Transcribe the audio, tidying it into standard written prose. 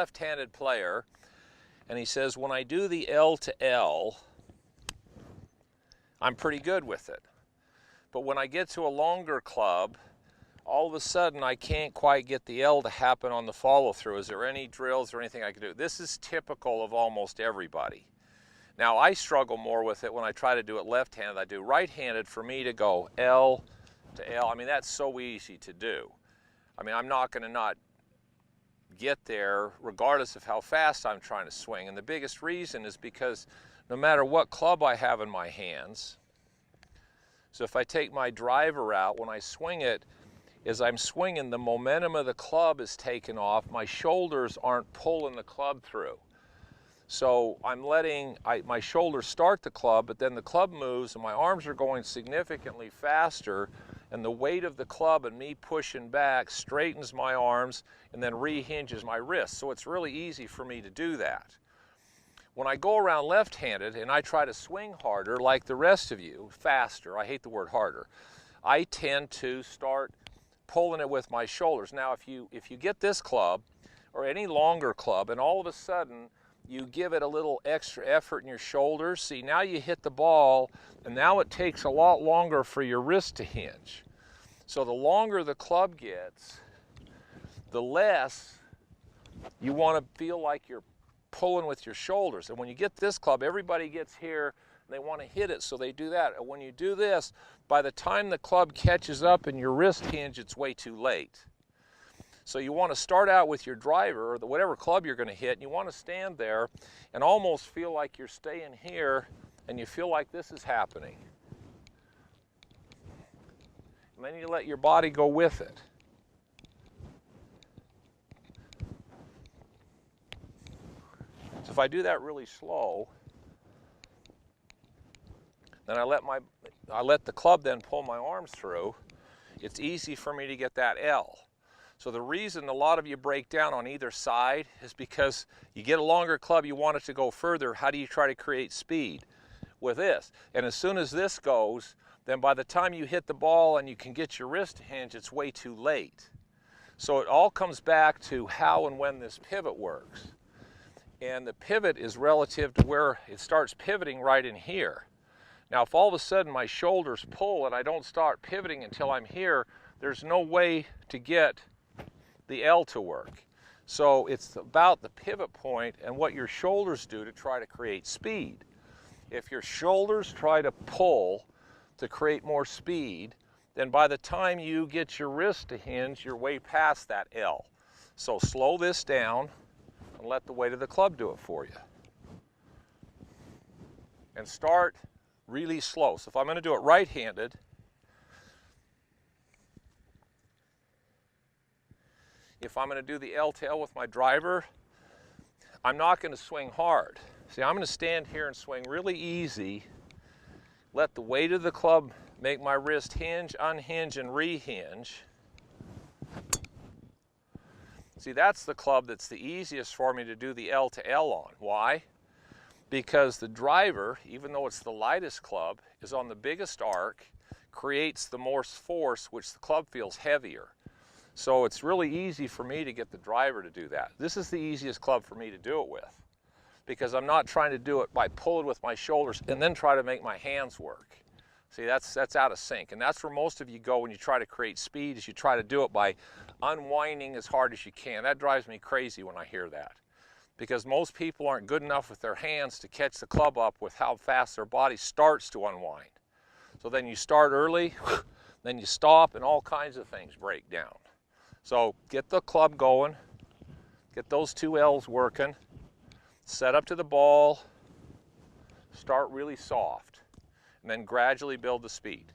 left-handed player, and he says, when I do the L to L, I'm pretty good with it. But when I get to a longer club, all of a sudden I can't quite get the L to happen on the follow-through. Is there any drills or anything I can do? This is typical of almost everybody. Now, I struggle more with it when I try to do it left-handed. I do right-handed. For me to go L to L, I mean, that's so easy to do. I mean, I'm not going to not get there regardless of how fast I'm trying to swing. And the biggest reason is because no matter what club I have in my hands, so if I take my driver out, when I swing it, as I'm swinging, the momentum of the club is taken off. My shoulders aren't pulling the club through. So I'm letting my shoulders start the club, but then the club moves and my arms are going significantly faster, and the weight of the club and me pushing back straightens my arms and then rehinges my wrists. So it's really easy for me to do that. When I go around left-handed and I try to swing harder, like the rest of you, faster, I hate the word harder, I tend to start pulling it with my shoulders. Now, if you get this club or any longer club and all of a sudden you give it a little extra effort in your shoulders, see, now you hit the ball and now it takes a lot longer for your wrist to hinge. So the longer the club gets, the less you want to feel like you're pulling with your shoulders. And when you get this club, everybody gets here and they want to hit it, so they do that. And when you do this, by the time the club catches up in your wrist hinge, it's way too late. So you want to start out with your driver or whatever club you're going to hit, and you want to stand there and almost feel like you're staying here and you feel like this is happening. And then you let your body go with it. So if I do that really slow, then I let the club then pull my arms through, it's easy for me to get that L. So the reason a lot of you break down on either side is because you get a longer club, you want it to go further. How do you try to create speed? With this. And as soon as this goes, then by the time you hit the ball and you can get your wrist to hinge, it's way too late. So it all comes back to how and when this pivot works. And the pivot is relative to where it starts pivoting right in here. Now, if all of a sudden my shoulders pull and I don't start pivoting until I'm here, there's no way to get the L to work. So it's about the pivot point and what your shoulders do to try to create speed. If your shoulders try to pull to create more speed, then by the time you get your wrist to hinge, you're way past that L. So slow this down and let the weight of the club do it for you. And start really slow. So if I'm going to do it right-handed, if I'm going to do the L to L with my driver, I'm not going to swing hard. See, I'm going to stand here and swing really easy, let the weight of the club make my wrist hinge, unhinge, and rehinge. See, that's the club that's the easiest for me to do the L to L on. Why? Because the driver, even though it's the lightest club, is on the biggest arc, creates the most force, which the club feels heavier. So it's really easy for me to get the driver to do that. This is the easiest club for me to do it with, because I'm not trying to do it by pulling with my shoulders and then try to make my hands work. See, that's out of sync. And that's where most of you go when you try to create speed, is you try to do it by unwinding as hard as you can. That drives me crazy when I hear that, because most people aren't good enough with their hands to catch the club up with how fast their body starts to unwind. So then you start early, then you stop, and all kinds of things break down. So get the club going, get those two L's working, set up to the ball, start really soft, and then gradually build the speed.